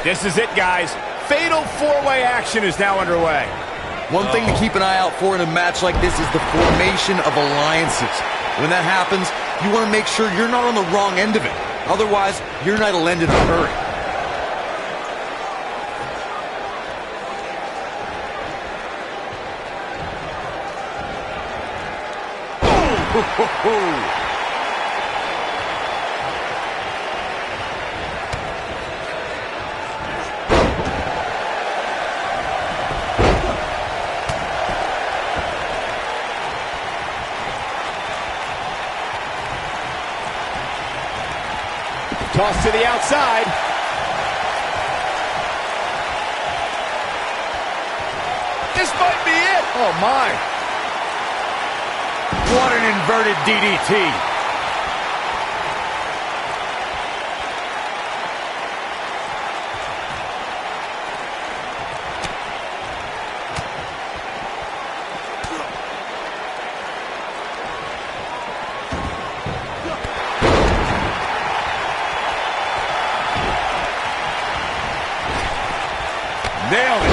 This is it, guys. Fatal four-way action is now underway. One thing to keep an eye out for in a match like this is the formation of alliances. When that happens, you want to make sure you're not on the wrong end of it. Otherwise, your night will end in a hurry. Toss to the outside. This might be it. Oh, my. What an inverted DDT. Nailed it.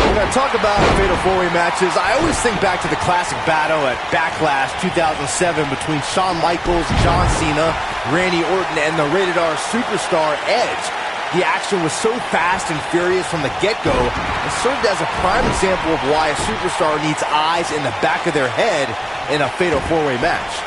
When I talk about fatal four-way matches, I always think back to the classic battle at Backlash 2007 between Shawn Michaels, John Cena, Randy Orton, and the Rated R superstar Edge. The action was so fast and furious from the get-go, and served as a prime example of why a superstar needs eyes in the back of their head in a fatal four-way match.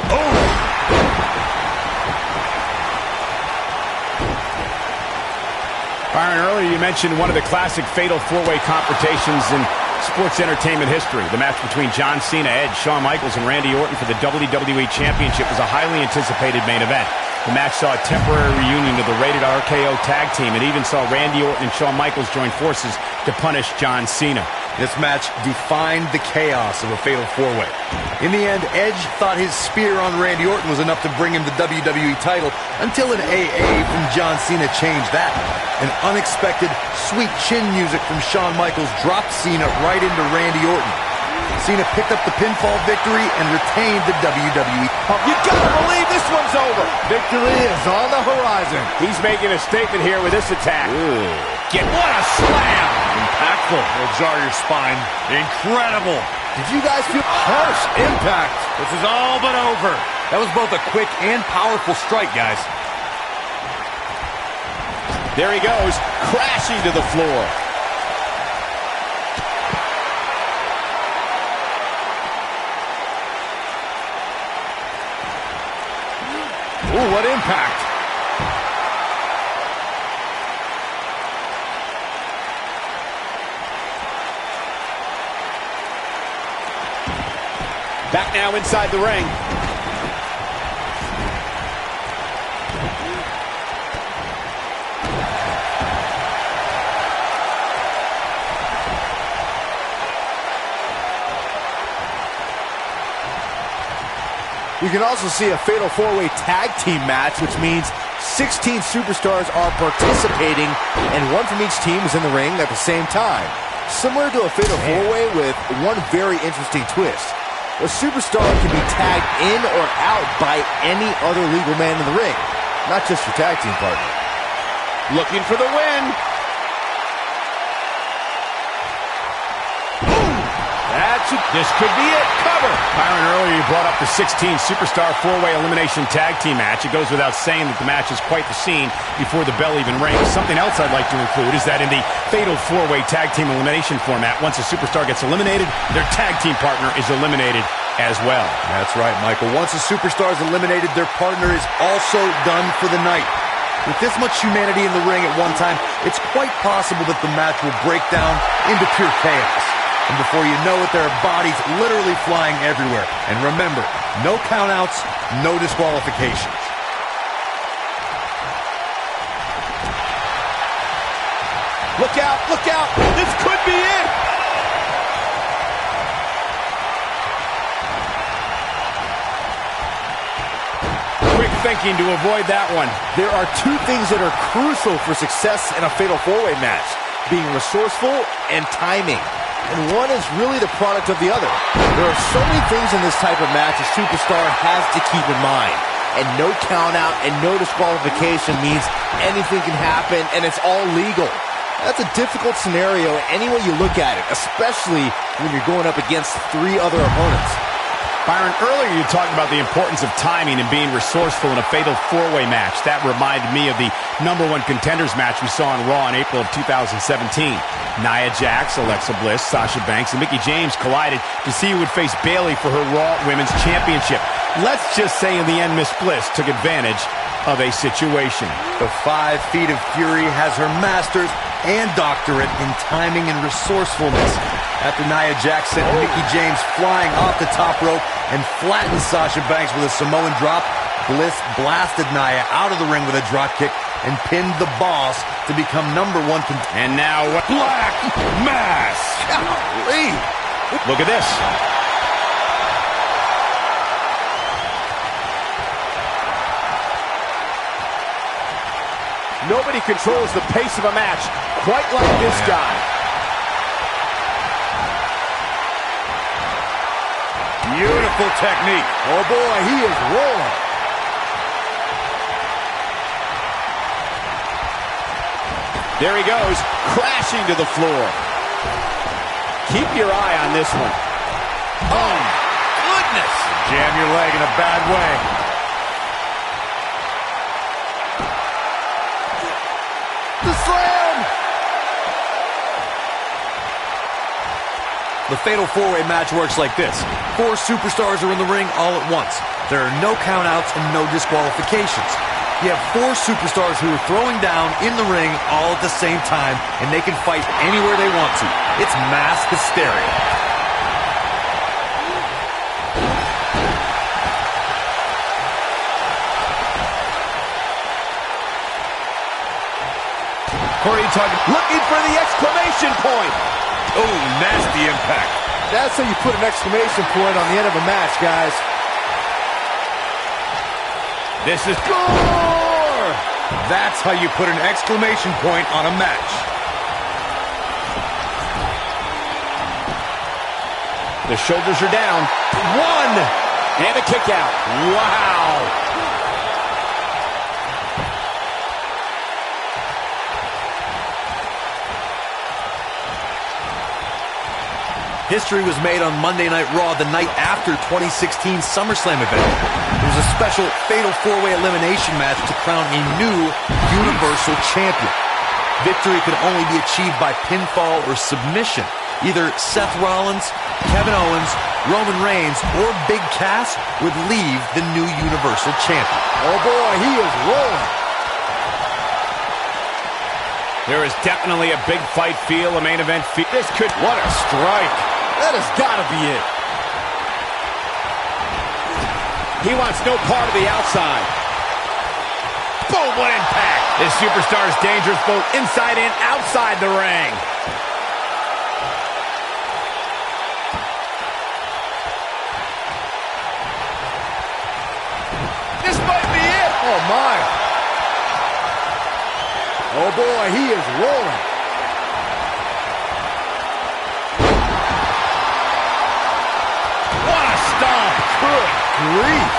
Byron, earlier you mentioned one of the classic fatal four-way confrontations in sports entertainment history. The match between John Cena, Edge, Shawn Michaels, and Randy Orton for the WWE Championship was a highly anticipated main event. The match saw a temporary reunion of the Rated RKO tag team and even saw Randy Orton and Shawn Michaels join forces to punish John Cena. This match defined the chaos of a fatal four-way. In the end, Edge thought his spear on Randy Orton was enough to bring him the WWE title until an AA from John Cena changed that. An unexpected, sweet chin music from Shawn Michaels dropped Cena right into Randy Orton. Cena picked up the pinfall victory and retained the WWE. You gotta believe this one's over. Victory is on the horizon. He's making a statement here with this attack. What a slam! Impactful. It'll jar your spine. Incredible. Did you guys feel harsh impact? This is all but over. That was both a quick and powerful strike, guys. There he goes, crashing to the floor. Ooh, what impact. Back now inside the ring. We can also see a fatal four-way tag team match, which means 16 superstars are participating, and one from each team is in the ring at the same time. Similar to a fatal four-way with one very interesting twist. A superstar can be tagged in or out by any other legal man in the ring, not just your tag team partner. Looking for the win. This could be it. Cover. Byron, earlier you brought up the 16 superstar four-way elimination tag team match. It goes without saying that the match is quite the scene before the bell even rings. Something else I'd like to include is that in the fatal four-way tag team elimination format, once a superstar gets eliminated, their tag team partner is eliminated as well. That's right, Michael. Once a superstar is eliminated, their partner is also done for the night. With this much humanity in the ring at one time, it's quite possible that the match will break down into pure chaos. And before you know it, there are bodies literally flying everywhere. And remember, no countouts, no disqualifications. Look out, look out. This could be it. Quick thinking to avoid that one? There are two things that are crucial for success in a fatal four-way match: being resourceful and timing. And one is really the product of the other. There are so many things in this type of match a superstar has to keep in mind. And no count out and no disqualification means anything can happen and it's all legal. That's a difficult scenario any way you look at it, especially when you're going up against three other opponents. Byron, earlier you talked about the importance of timing and being resourceful in a fatal four-way match. That reminded me of the #1 contenders match we saw on Raw in April of 2017. Nia Jax, Alexa Bliss, Sasha Banks, and Mickie James collided to see who would face Bayley for her Raw Women's Championship. Let's just say in the end, Miss Bliss took advantage of a situation. The 5 Feet of Fury has her master's and doctorate in timing and resourcefulness. After Nia Jax sent Mickie James flying off the top rope and flattened Sasha Banks with a Samoan drop, Bliss blasted Nia out of the ring with a drop kick and pinned the Boss to become #1 contender. And now, Black Mass! Golly. Look at this. Nobody controls the pace of a match quite like this guy. Beautiful technique. Oh boy, he is rolling. There he goes, crashing to the floor. Keep your eye on this one. Oh, goodness. Jam your leg in a bad way. The slam! The Fatal 4-Way match works like this. 4 superstars are in the ring all at once. There are no countouts and no disqualifications. You have 4 superstars who are throwing down in the ring all at the same time, and they can fight anywhere they want to. It's mass hysteria. Corey looking for the exclamation point. Oh, nasty impact. That's how you put an exclamation point on the end of a match, guys. This is Score! That's how you put an exclamation point on a match. The shoulders are down. 1! And a kick out. Wow! History was made on Monday Night Raw the night after 2016 SummerSlam event. It was a special Fatal 4-Way elimination match to crown a new Universal Champion. Victory could only be achieved by pinfall or submission. Either Seth Rollins, Kevin Owens, Roman Reigns, or Big Cass would leave the new Universal Champion. Oh boy, he is rolling. There is definitely a big fight feel, a main event feel. This could... What a strike. That has got to be it. He wants no part of the outside. Boom, what impact. This superstar is dangerous both inside and outside the ring. This might be it. Oh, my. Oh, boy, he is rolling. What a stomp. Good grief.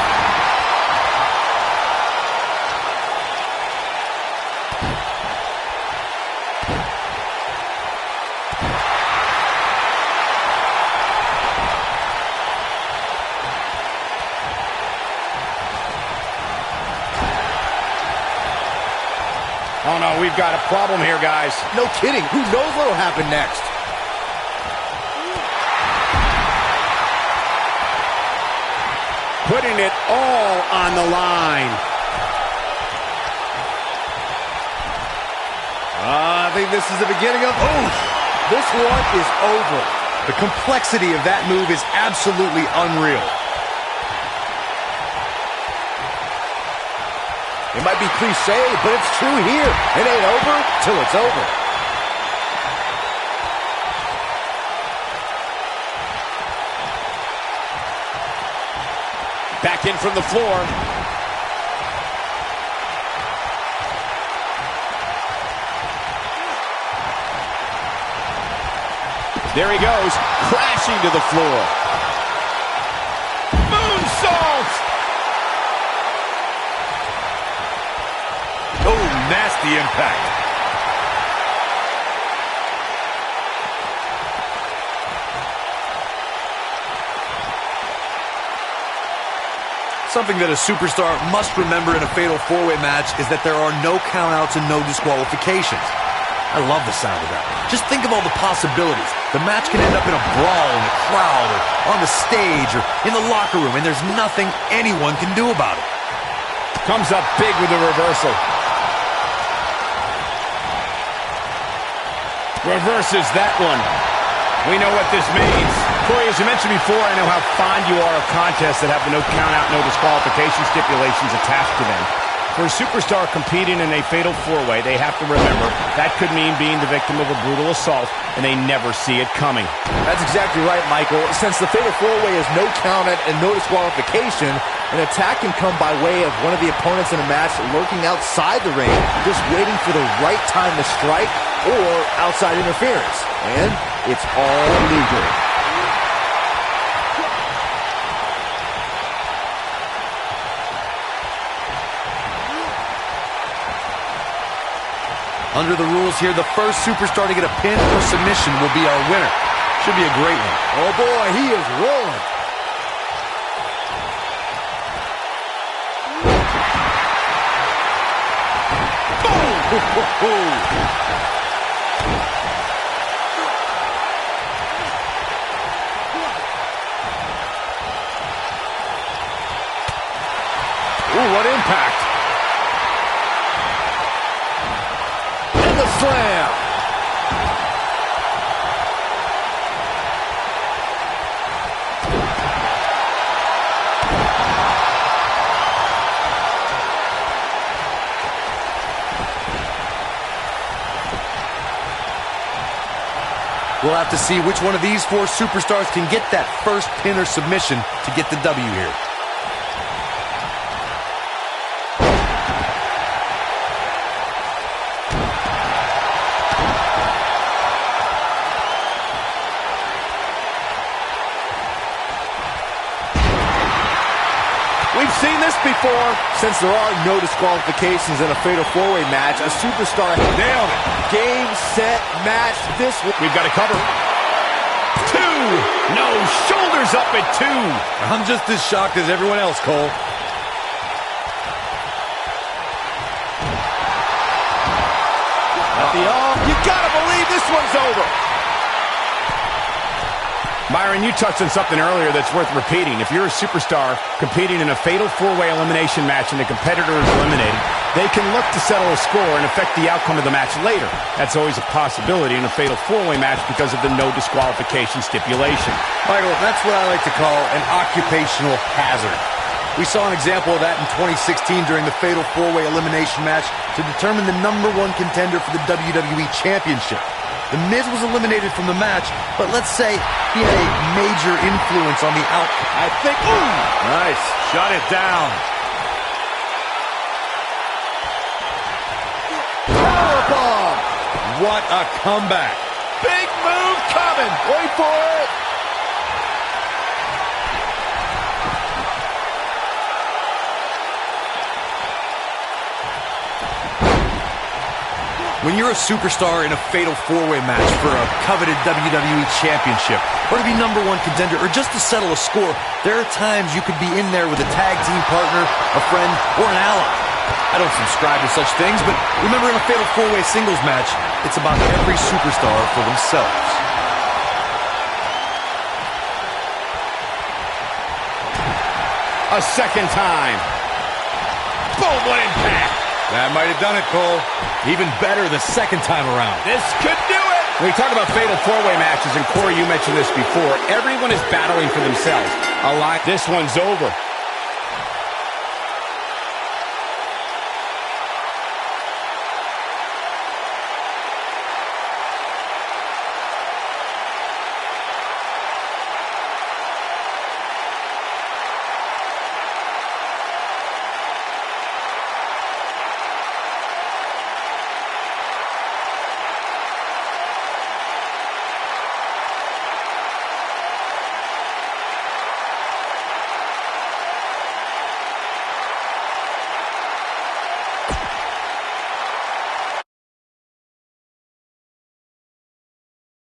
Oh, no, we've got a problem here, guys. No kidding. Who knows what will happen next? Putting it all on the line. I think this is the beginning of... Oh, this one is over. The complexity of that move is absolutely unreal. It might be cliche, but it's true here. It ain't over till it's over. Back in from the floor. There he goes, crashing to the floor. Moonsault! Oh, nasty impact. Something that a superstar must remember in a fatal four-way match is that there are no countouts and no disqualifications. I love the sound of that. Just think of all the possibilities. The match can end up in a brawl in a crowd or on the stage or in the locker room, and there's nothing anyone can do about it. Comes up big with a reversal. Reverses that one. We know what this means. Corey, as you mentioned before, I know how fond you are of contests that have the no count-out, no disqualification stipulations attached to them. For a superstar competing in a fatal four-way, they have to remember that could mean being the victim of a brutal assault, and they never see it coming. That's exactly right, Michael. Since the fatal four-way is no count-out and no disqualification, an attack can come by way of one of the opponents in a match lurking outside the ring, just waiting for the right time to strike or outside interference. And it's all legal. Under the rules here, the first superstar to get a pin or submission will be our winner. Should be a great one. Oh boy, he is rolling. Boom! Ooh, what impact. And the slam. We'll have to see which one of these four superstars can get that first pin or submission to get the W here. We've seen this before. Since there are no disqualifications in a fatal four-way match, a superstar nailed it. Game, set, match. This one. We've got it covered. 2. No, shoulders up at 2. I'm just as shocked as everyone else, Cole. At the arm. You gotta believe this one's over. Byron, you touched on something earlier that's worth repeating. If you're a superstar competing in a fatal four-way elimination match and the competitor is eliminated, they can look to settle a score and affect the outcome of the match later. That's always a possibility in a fatal four-way match because of the no disqualification stipulation. Michael, that's what I like to call an occupational hazard. We saw an example of that in 2016 during the fatal four-way elimination match to determine the #1 contender for the WWE Championship. The Miz was eliminated from the match, but let's say he had a major influence on the outcome. I think, ooh! Nice. Shut it down. Powerbomb! What a comeback. Big move coming. Wait for it. When you're a superstar in a fatal four-way match for a coveted WWE Championship, or to be #1 contender, or just to settle a score, there are times you could be in there with a tag team partner, a friend, or an ally. I don't subscribe to such things, but remember, in a fatal four-way singles match, it's about every superstar for themselves. A second time. Boom, what impact. That might have done it, Cole. Even better the second time around. This could do it. When we talk about fatal four-way matches, and Corey, you mentioned this before, everyone is battling for themselves. This one's over.